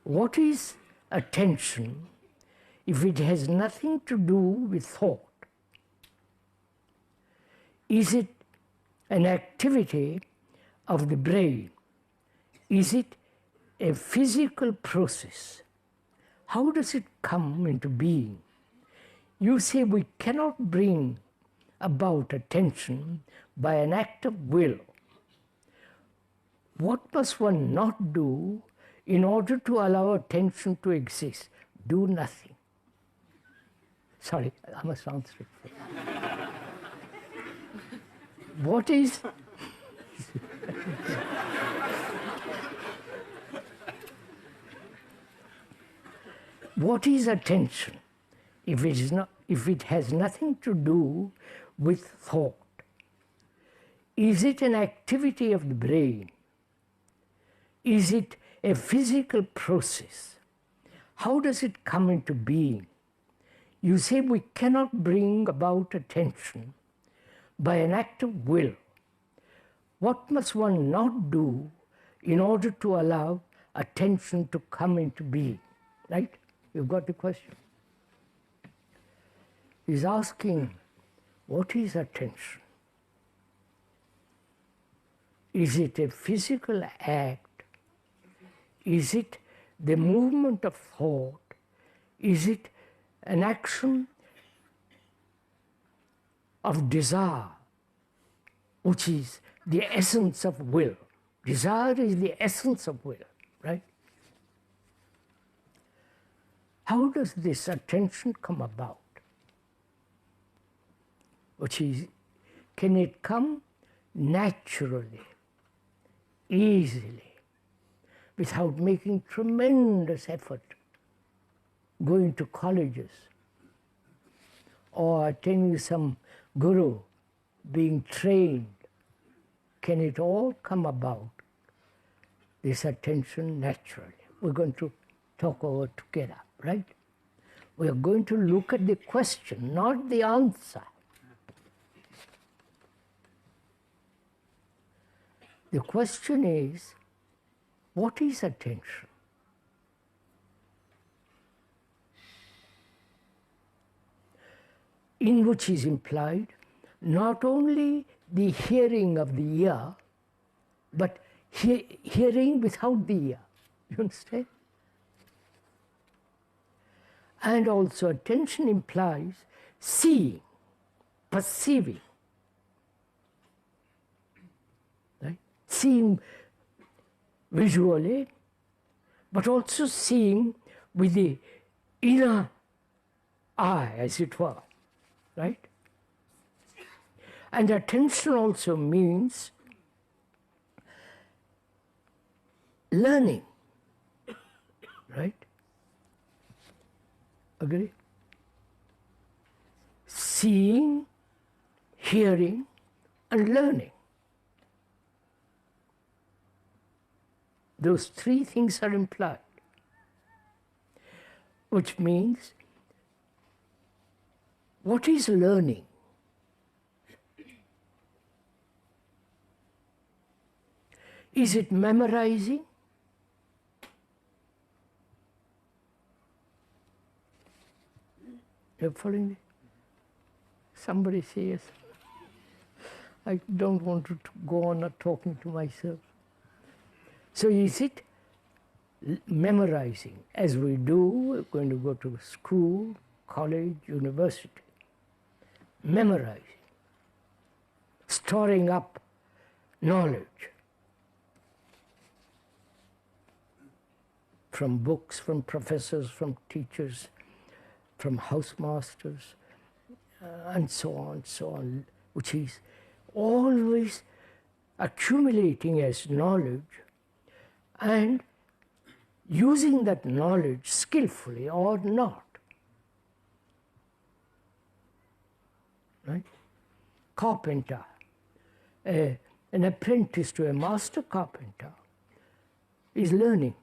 What is attention if it has nothing to do with thought? Is it an activity of the brain? Is it a physical process? How does it come into being? You say we cannot bring about attention by an act of will. What must one not do in order to allow attention to exist? Do nothing. Sorry, I must answer it. What is what is attention if it has nothing to do with thought? Is it an activity of the brain? Is it a physical process? How does it come into being? You say we cannot bring about attention by an act of will. What must one not do in order to allow attention to come into being? Right? You've got the question. He's asking, what is attention? Is it a physical act? Is it the movement of thought? Is it an action of desire, which is the essence of will? Desire is the essence of will, right? How does this attention come about? Which is, can it come naturally, easily, without making tremendous effort, going to colleges or attending some guru, being trained? Can it all come about, this attention, naturally? We're going to talk over together, right? We are going to look at the question, not the answer. The question is, what is attention? In which is implied not only the hearing of the ear, but hearing without the ear. You understand? And also attention implies seeing, perceiving. Right? Seeing visually, but also seeing with the inner eye, as it were. Right? And attention also means learning, right? Agree? Seeing, hearing, and learning. Those three things are implied, which means, what is learning? Is it memorizing? You're following me? Somebody says, I don't want to go on talking to myself. So is it memorizing? As we do, we're going to go to school, college, university. Memorizing, storing up knowledge from books, from professors, from teachers, from housemasters, and so on, which is always accumulating as knowledge and using that knowledge skillfully or not. Right? Carpenter, an apprentice to a master carpenter is learning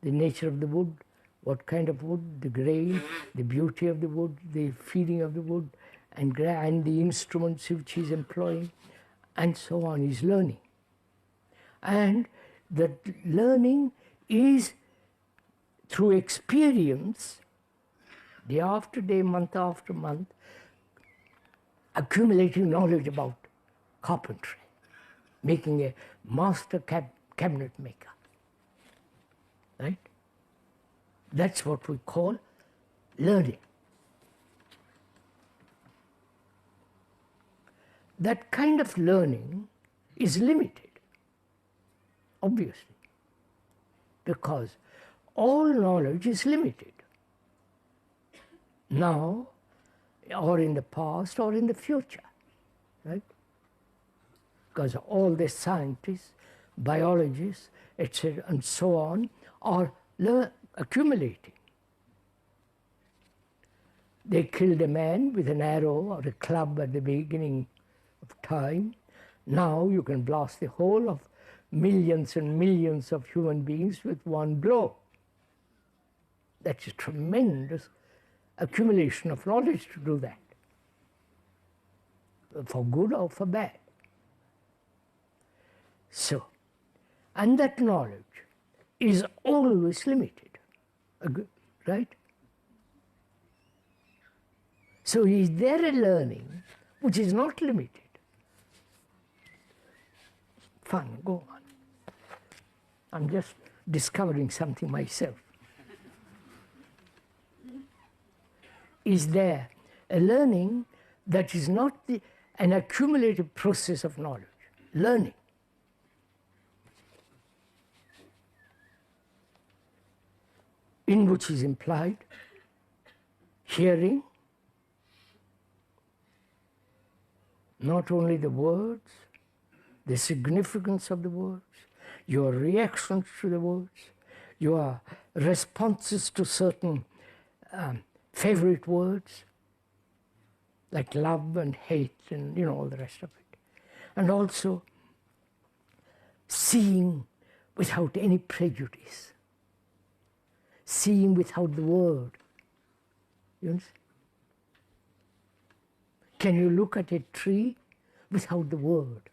the nature of the wood, what kind of wood, the grain, the beauty of the wood, the feeding of the wood, and the instruments which he is employing, and so on. He is learning. And that learning is through experience, day after day, month after month, accumulating knowledge about carpentry, making a master cabinet maker, right? That's what we call learning. That kind of learning is limited, obviously, because all knowledge is limited, now or in the past or in the future, right? Because all the scientists, biologists, etc., and so on, are accumulating. They killed a man with an arrow or a club at the beginning of time. Now you can blast the whole of millions and millions of human beings with one blow. That's a tremendous accumulation of knowledge to do that, for good or for bad. So, and that knowledge is always limited, right? So is there a learning which is not limited? Fine, go on. I'm just discovering something myself. Is there a learning that is not an accumulative process of knowledge? Learning. In which is implied hearing, not only the words, the significance of the words, your reactions to the words, your responses to certain favorite words, like love and hate and all the rest of it. And also seeing without any prejudice, seeing without the word. You understand? Can you look at a tree without the word?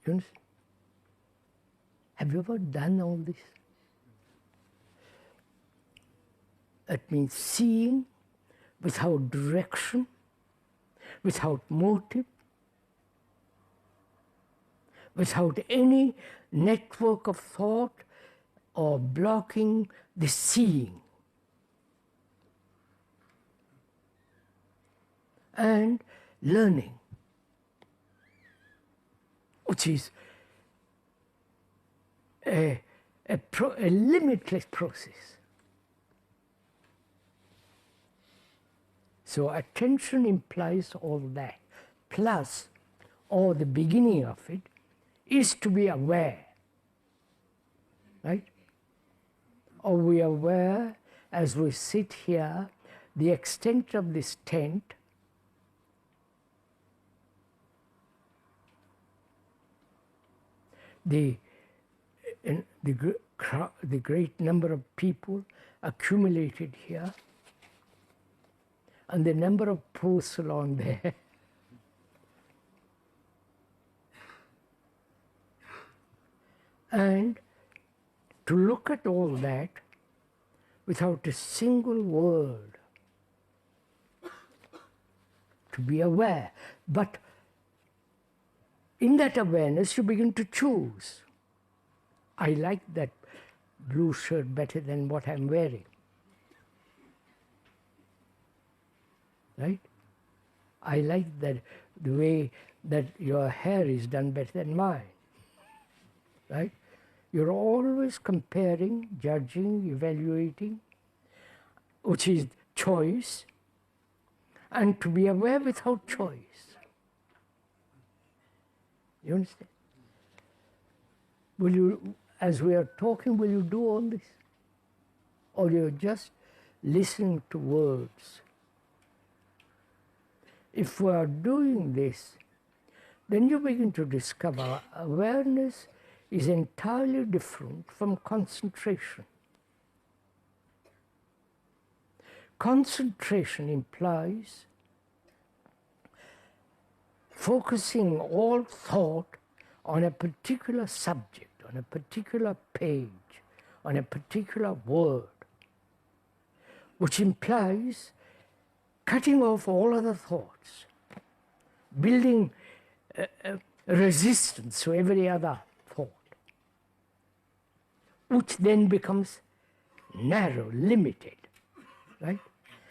You understand? Have you ever done all this? That means seeing without direction, without motive, without any network of thought or blocking the seeing. And learning, which is a limitless process. So attention implies all that, plus, or the beginning of it, is to be aware, right? Are we aware, as we sit here, the extent of this tent, the great number of people accumulated here, and the number of posts along there. And to look at all that without a single word, to be aware. But in that awareness, you begin to choose. I like that blue shirt better than what I'm wearing. Right? I like that the way that your hair is done better than mine. Right? You're always comparing, judging, evaluating, which is choice, and to be aware without choice. You understand? Will you, as we are talking, will you do all this? Or you're just listening to words? If we are doing this, then you begin to discover awareness is entirely different from concentration. Concentration implies focusing all thought on a particular subject, on on a particular page, on a particular word, which implies cutting off all other thoughts, building a resistance to every other thought, which then becomes narrow, limited, right?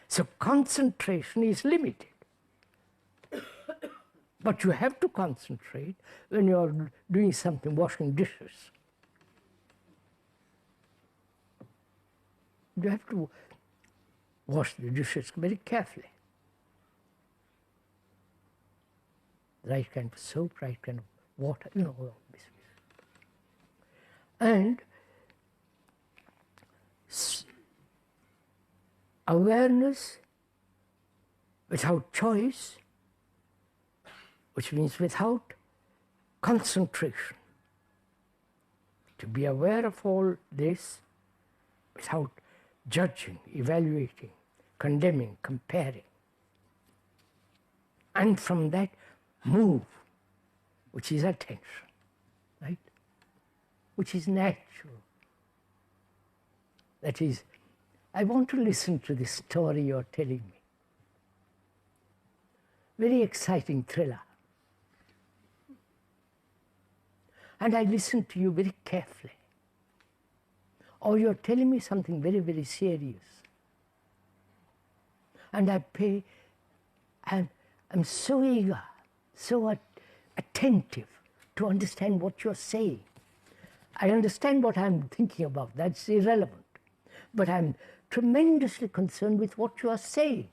So concentration is limited. But you have to concentrate when you're doing something, washing dishes. You have to wash the dishes very carefully. The right kind of soap, right kind of water, you know, all this. And awareness without choice, which means without concentration. To be aware of all this without judging, evaluating, condemning, comparing. And from that, move, which is attention, right? Which is natural. That is, I want to listen to this story you're telling me. Very exciting thriller. And I listen to you very carefully. Or you're telling me something very, very serious. And I'm so eager, so attentive to understand what you're saying. I understand what I'm thinking about, that's irrelevant. But I'm tremendously concerned with what you are saying.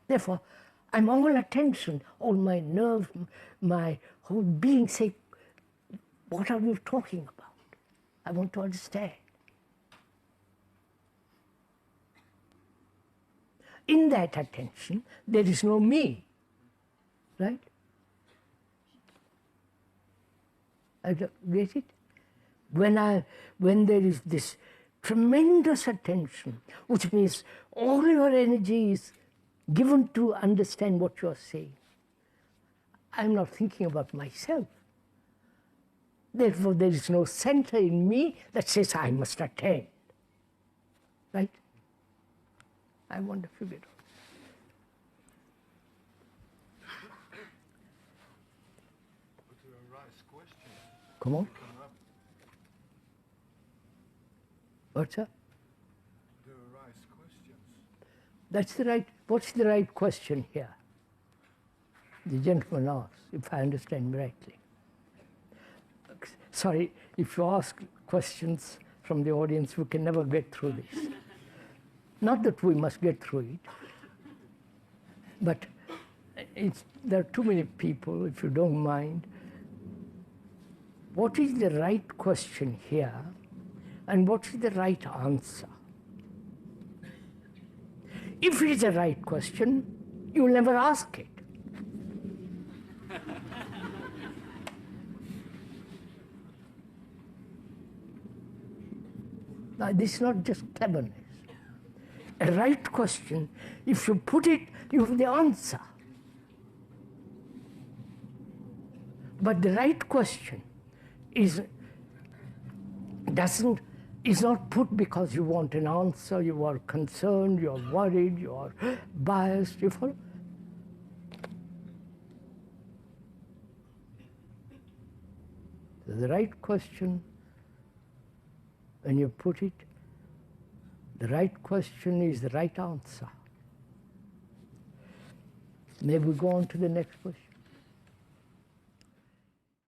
Therefore, I'm all attention, all my nerve, my whole being say, what are you talking about? I want to understand. In that attention, there is no me, right? I get it? When there is this tremendous attention, which means all your energy is given to understand what you are saying, I'm not thinking about myself. Therefore, there is no center in me that says I must attend. Right? I wonder if you get it. Come on. What's that? There arise questions. That's the right, what's the right question here? The gentleman asks, if I understand rightly. Sorry, if you ask questions from the audience, we can never get through this. Not that we must get through it, but there are too many people, if you don't mind. What is the right question here, and what is the right answer? If it is the right question, you will never ask it. Now, this is not just cleverness. A right question, if you put it, you have the answer. But the right question is not put because you want an answer, you are concerned, you are worried, you are biased, you follow? So the right question, when you put it, the right question is the right answer. May we go on to the next question?